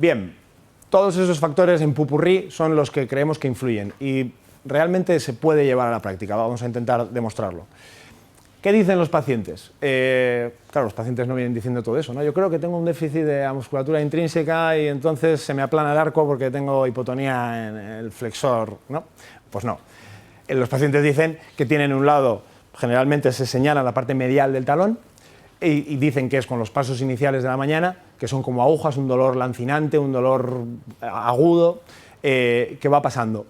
Bien, todos esos factores en popurrí son los que creemos que influyen y realmente se puede llevar a la práctica. Vamos a intentar demostrarlo. ¿Qué dicen los pacientes? Claro, los pacientes no vienen diciendo todo eso, ¿no? Yo creo que tengo un déficit de la musculatura intrínseca y entonces se me aplana el arco porque tengo hipotonía en el flexor, ¿no? Pues no. Los pacientes dicen que tienen un lado, generalmente se señala la parte medial del talón y dicen que es con los pasos iniciales de la mañana, que son como agujas, un dolor lancinante, un dolor agudo, que va pasando.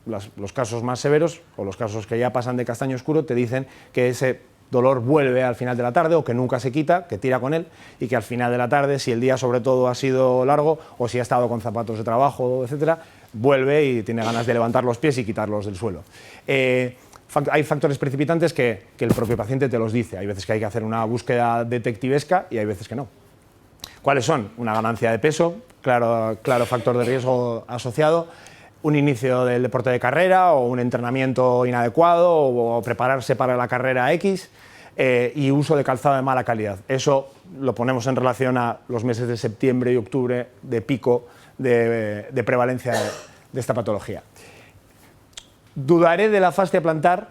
Los casos más severos o los casos que ya pasan de castaño oscuro te dicen que ese dolor vuelve al final de la tarde o que nunca se quita, que tira con él y que al final de la tarde, si el día sobre todo ha sido largo o si ha estado con zapatos de trabajo, etcétera, vuelve y tiene ganas de levantar los pies y quitarlos del suelo. Hay factores precipitantes que el propio paciente te los dice. Hay veces que hay que hacer una búsqueda detectivesca y hay veces que no. ¿Cuáles son? Una ganancia de peso, claro factor de riesgo asociado, un inicio del deporte de carrera o un entrenamiento inadecuado o prepararse para la carrera X y uso de calzado de mala calidad. Eso lo ponemos en relación a los meses de septiembre y octubre de pico de prevalencia de esta patología. Dudaré de la fascia plantar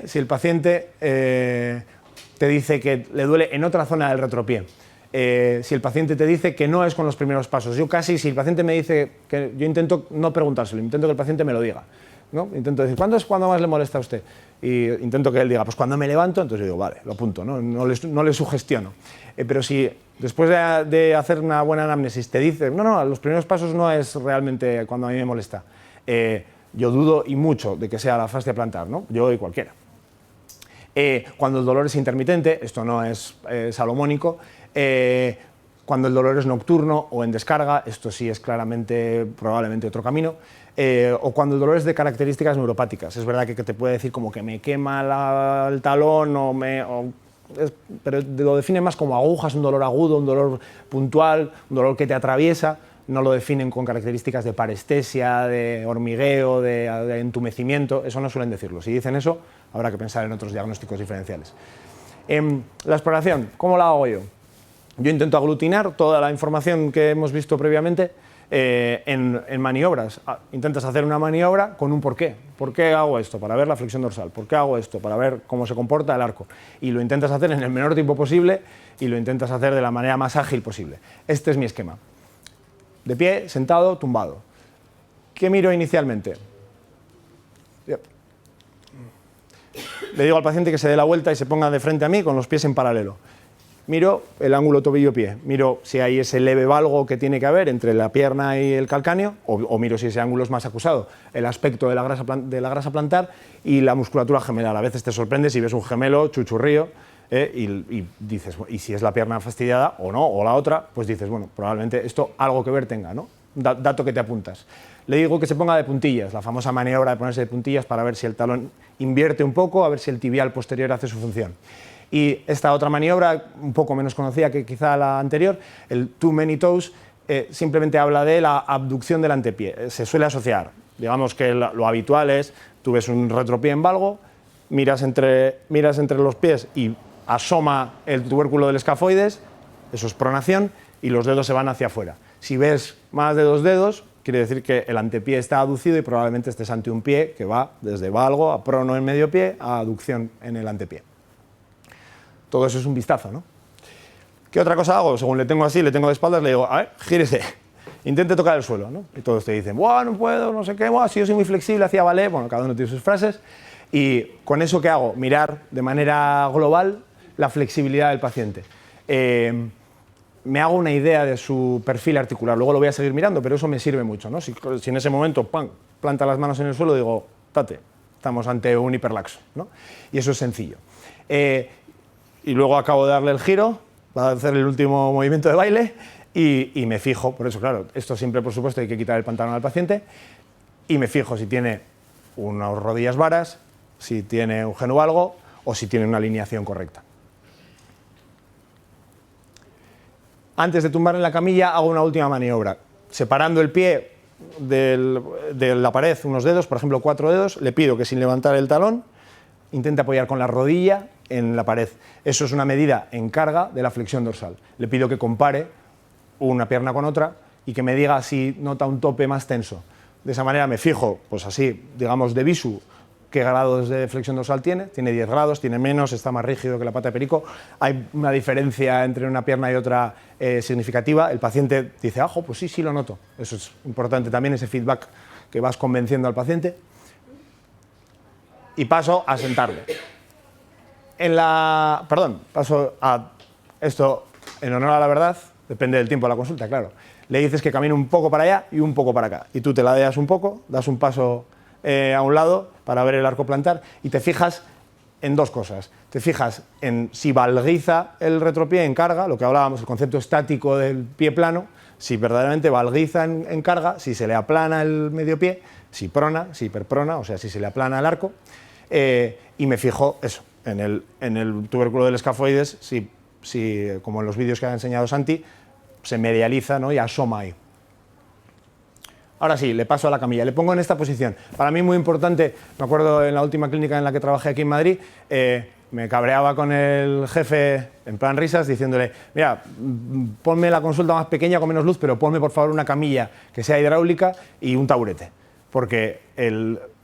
si el paciente te dice que le duele en otra zona del retropié. Si el paciente te dice que no es con los primeros pasos. Yo casi, si el paciente me dice, que yo intento no preguntárselo, intento que el paciente me lo diga, ¿no? Intento decir, ¿cuándo es cuando más le molesta a usted? Y intento que él diga, pues cuando me levanto, entonces yo digo, vale, lo apunto, no le sugestiono. Pero si después de hacer una buena anamnesis te dice, no, los primeros pasos no es realmente cuando a mí me molesta, yo dudo y mucho de que sea la fascia plantar, ¿no? Yo y cualquiera. Cuando el dolor es intermitente, esto no es salomónico, cuando el dolor es nocturno o en descarga, esto sí es claramente, probablemente otro camino, o cuando el dolor es de características neuropáticas. Es verdad que te puede decir como que me quema el talón, pero lo define más como agujas, un dolor agudo, un dolor puntual, un dolor que te atraviesa. No lo definen con características de parestesia, de hormigueo, de entumecimiento, eso no suelen decirlo. Si dicen eso, habrá que pensar en otros diagnósticos diferenciales. La exploración, ¿cómo la hago yo? Yo intento aglutinar toda la información que hemos visto previamente en maniobras. Intentas hacer una maniobra con un porqué. ¿Por qué hago esto? Para ver la flexión dorsal. ¿Por qué hago esto? Para ver cómo se comporta el arco. Y lo intentas hacer en el menor tiempo posible y lo intentas hacer de la manera más ágil posible. Este es mi esquema. De pie, sentado, tumbado. ¿Qué miro inicialmente? Le digo al paciente que se dé la vuelta y se ponga de frente a mí con los pies en paralelo. Miro el ángulo tobillo-pie, miro si hay ese leve valgo que tiene que haber entre la pierna y el calcáneo, o miro si ese ángulo es más acusado, el aspecto de la grasa plantar y la musculatura gemelar. A veces te sorprendes si ves un gemelo chuchurrío y dices, y si es la pierna fastidiada o no, o la otra, pues dices, bueno, probablemente esto algo que ver tenga, ¿no? Dato que te apuntas. Le digo que se ponga de puntillas, la famosa maniobra de ponerse de puntillas para ver si el talón invierte un poco, a ver si el tibial posterior hace su función. Y esta otra maniobra, un poco menos conocida que quizá la anterior, el too many toes, simplemente habla de la abducción del antepié. Se suele asociar, digamos que lo habitual es, tú ves un retropié en valgo, miras entre los pies y asoma el tubérculo del escafoides, eso es pronación, y los dedos se van hacia afuera. Si ves más de 2 dedos, quiere decir que el antepié está aducido y probablemente estés ante un pie que va desde valgo a prono en medio pie a aducción en el antepié. Todo eso es un vistazo, ¿no? ¿Qué otra cosa hago? Según le tengo así, le tengo de espaldas, le digo, a ver, gírese, intente tocar el suelo, ¿no? Y todos te dicen, ¡buah, no puedo, no sé qué, buah, si yo soy muy flexible, hacía ballet! Bueno, cada uno tiene sus frases. Y con eso, ¿qué hago? Mirar de manera global la flexibilidad del paciente. Me hago una idea de su perfil articular, luego lo voy a seguir mirando, pero eso me sirve mucho, ¿no? Si en ese momento, ¡pam!, planta las manos en el suelo, digo, tate, estamos ante un hiperlaxo, ¿no? Y eso es sencillo. Y luego acabo de darle el giro, va a hacer el último movimiento de baile y me fijo, por eso, claro, esto siempre, por supuesto, hay que quitar el pantalón al paciente, y me fijo si tiene unas rodillas varas, si tiene un genuvalgo o si tiene una alineación correcta. Antes de tumbar en la camilla hago una última maniobra, separando el pie de la pared unos dedos, por ejemplo 4 dedos, le pido que sin levantar el talón intente apoyar con la rodilla en la pared. Eso es una medida en carga de la flexión dorsal. Le pido que compare una pierna con otra, y que me diga si nota un tope más tenso. De esa manera me fijo, pues así, digamos de visu, qué grados de flexión dorsal tiene 10 grados, tiene menos, está más rígido que la pata de perico, hay una diferencia entre una pierna y otra significativa, el paciente dice, ah, pues sí, lo noto. Eso es importante también, ese feedback que vas convenciendo al paciente. Y paso a sentarle. Paso a esto en honor a la verdad, depende del tiempo de la consulta, claro. Le dices que camine un poco para allá y un poco para acá. Y tú te ladeas un poco, das un paso a un lado para ver el arco plantar y te fijas en dos cosas. Te fijas en si valguiza el retropié en carga, lo que hablábamos, el concepto estático del pie plano, si verdaderamente valguiza en carga, si se le aplana el medio pie, si prona, si hiperprona, o sea, si se le aplana el arco. Y me fijo eso, en el tubérculo del escafoides, si como en los vídeos que ha enseñado Santi, se medializa, ¿no?, y asoma ahí. Ahora sí, le paso a la camilla, le pongo en esta posición. Para mí muy importante, me acuerdo en la última clínica en la que trabajé aquí en Madrid, me cabreaba con el jefe en plan risas diciéndole, mira, ponme la consulta más pequeña con menos luz, pero ponme por favor una camilla que sea hidráulica y un taburete. Porque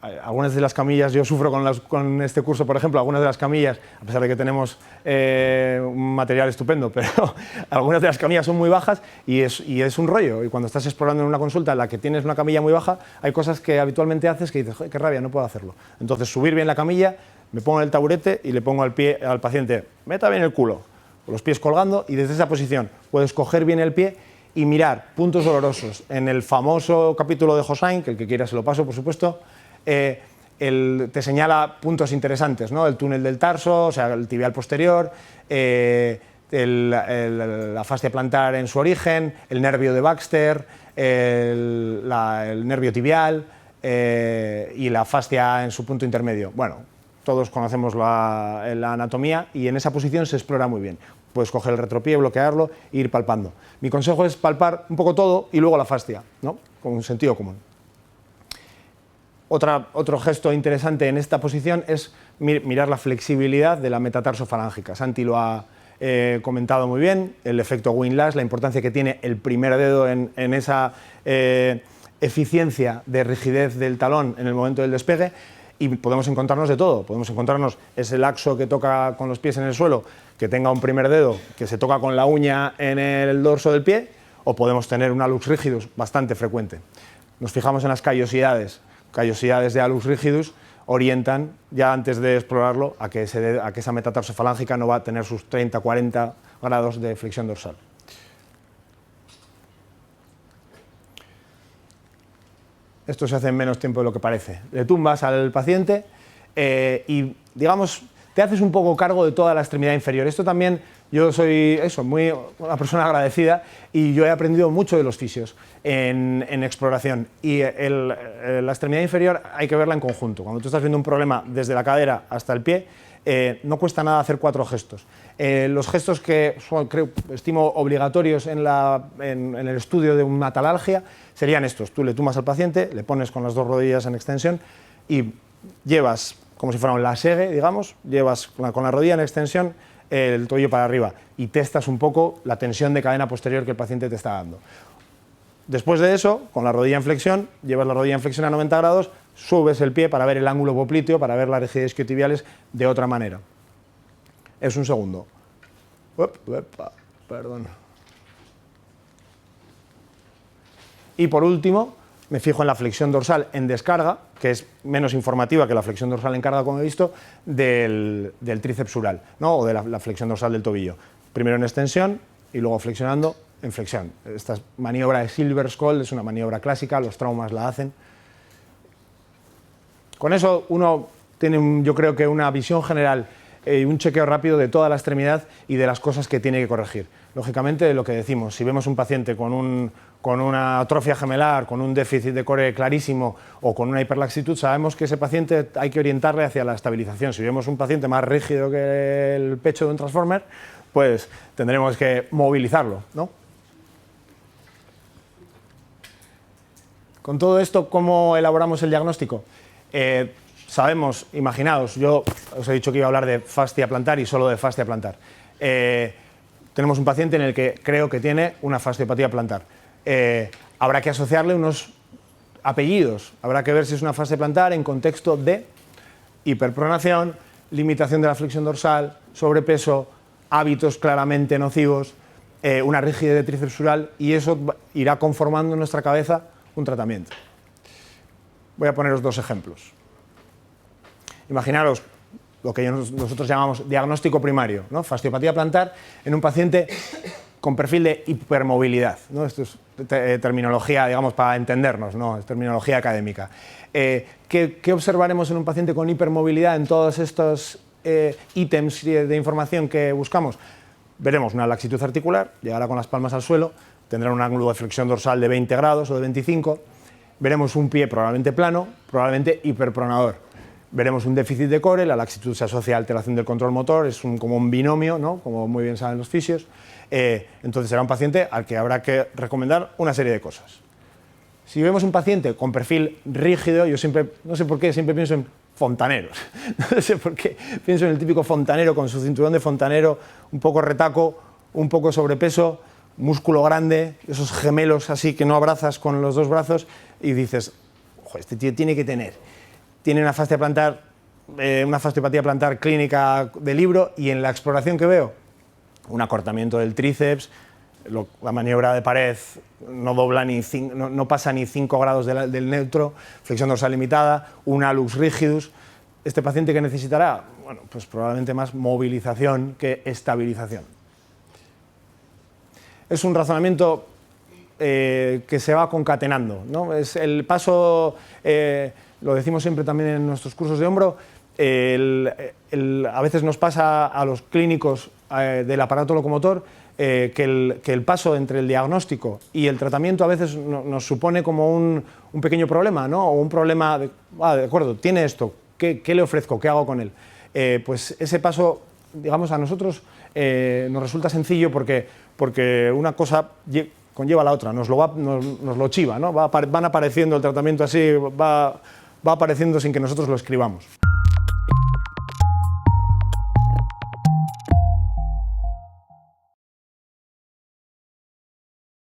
algunas de las camillas, yo sufro con este curso, por ejemplo, algunas de las camillas, a pesar de que tenemos un material estupendo, pero algunas de las camillas son muy bajas y es un rollo. Y cuando estás explorando en una consulta en la que tienes una camilla muy baja, hay cosas que habitualmente haces que dices, qué rabia, no puedo hacerlo. Entonces, subir bien la camilla, me pongo en el taburete y le pongo al paciente, meta bien el culo, con los pies colgando, y desde esa posición puedes coger bien el pie y mirar puntos dolorosos. En el famoso capítulo de Hossain, que el que quiera se lo paso, por supuesto, te señala puntos interesantes, ¿no? El túnel del tarso, o sea, el tibial posterior, la fascia plantar en su origen, el nervio de Baxter, el nervio tibial y la fascia en su punto intermedio. Bueno, todos conocemos la anatomía y en esa posición se explora muy bien. Puedes coger el retropié, bloquearlo e ir palpando. Mi consejo es palpar un poco todo y luego la fascia, ¿no?, con un sentido común. Otro gesto interesante en esta posición es mirar la flexibilidad de la metatarsofalágica. Santi lo ha comentado muy bien, el efecto windlass, la importancia que tiene el primer dedo en esa eficiencia de rigidez del talón en el momento del despegue, y podemos encontrarnos de todo. Podemos encontrarnos ese laxo que toca con los pies en el suelo, que tenga un primer dedo que se toca con la uña en el dorso del pie, o podemos tener un hallux rigidus bastante frecuente. Nos fijamos en las callosidades de hallux rigidus orientan, ya antes de explorarlo, a que esa metatarsofalágica no va a tener sus 30-40 grados de flexión dorsal. Esto se hace en menos tiempo de lo que parece. Le tumbas al paciente y, digamos, te haces un poco cargo de toda la extremidad inferior. Esto también, yo soy una persona agradecida y yo he aprendido mucho de los fisios en exploración. Y la extremidad inferior hay que verla en conjunto. Cuando tú estás viendo un problema desde la cadera hasta el pie, no cuesta nada hacer 4 gestos. Los gestos que estimo obligatorios en el estudio de una talalgia serían estos. Tú le tumbas al paciente, le pones con las 2 rodillas en extensión y llevas, como si fuera un lasegue, digamos, llevas con la rodilla en extensión el tobillo para arriba y testas un poco la tensión de cadena posterior que el paciente te está dando. Después de eso, con la rodilla en flexión, llevas la rodilla en flexión a 90 grados, subes el pie para ver el ángulo popliteo, para ver la rigidez isquiotibiales de otra manera. Es un segundo. Perdón. Y por último, me fijo en la flexión dorsal en descarga, que es menos informativa que la flexión dorsal en carga, como he visto, del tríceps sural, ¿no?, o de la flexión dorsal del tobillo. Primero en extensión y luego flexionando en flexión. Esta maniobra de Silver-Skold es una maniobra clásica, los traumas la hacen. Con eso uno tiene, yo creo que una visión general y un chequeo rápido de toda la extremidad y de las cosas que tiene que corregir. Lógicamente, lo que decimos, si vemos un paciente con una atrofia gemelar, con un déficit de core clarísimo o con una hiperlaxitud, sabemos que ese paciente hay que orientarle hacia la estabilización. Si vemos un paciente más rígido que el pecho de un transformer, pues tendremos que movilizarlo, ¿no? Con todo esto, ¿cómo elaboramos el diagnóstico? Sabemos, imaginaos, yo os he dicho que iba a hablar de fascia plantar y solo de fascia plantar. Tenemos un paciente en el que creo que tiene una fasciopatía plantar. habrá que asociarle unos apellidos. Habrá que ver si es una fase plantar en contexto de hiperpronación, limitación de la flexión dorsal, sobrepeso, hábitos claramente nocivos, una rigidez de tríceps sural, y eso irá conformando en nuestra cabeza un tratamiento. Voy a poneros dos ejemplos. Imaginaros lo que nosotros llamamos diagnóstico primario, ¿no? Fasciopatía plantar en un paciente con perfil de hipermovilidad, ¿no? Esto es terminología, digamos, para entendernos, ¿no? Es terminología académica. ¿Qué observaremos en un paciente con hipermovilidad en todos estos ítems de información que buscamos? Veremos una laxitud articular, llegará con las palmas al suelo, tendrá un ángulo de flexión dorsal de 20 grados o de 25, veremos un pie probablemente plano, probablemente hiperpronador. Veremos un déficit de core, la laxitud se asocia a alteración del control motor, es como un binomio, ¿no? Como muy bien saben los fisios. Entonces será un paciente al que habrá que recomendar una serie de cosas. Si vemos un paciente con perfil rígido, yo siempre, no sé por qué, siempre pienso en fontaneros. No sé por qué, pienso en el típico fontanero con su cinturón de fontanero, un poco retaco, un poco sobrepeso, músculo grande, esos gemelos así que no abrazas con los dos brazos y dices, ojo, este tío tiene una fascia plantar, una fasciopatía plantar clínica de libro, y en la exploración que veo, un acortamiento del tríceps, la maniobra de pared no dobla no pasa ni 5 grados del neutro, flexión dorsal limitada, un hallux rigidus. Este paciente que necesitará, bueno, pues probablemente más movilización que estabilización. Es un razonamiento que se va concatenando, ¿no? Es el paso, lo decimos siempre también en nuestros cursos de hombro, a veces nos pasa a los clínicos del aparato locomotor que el paso entre el diagnóstico y el tratamiento a veces nos supone como un pequeño problema, ¿no? O un problema de acuerdo, tiene esto, ¿qué le ofrezco? ¿Qué hago con él? Pues ese paso, digamos, a nosotros nos resulta sencillo porque una cosa conlleva a la otra, nos lo chiva, ¿no? Van apareciendo el tratamiento así, va apareciendo sin que nosotros lo escribamos.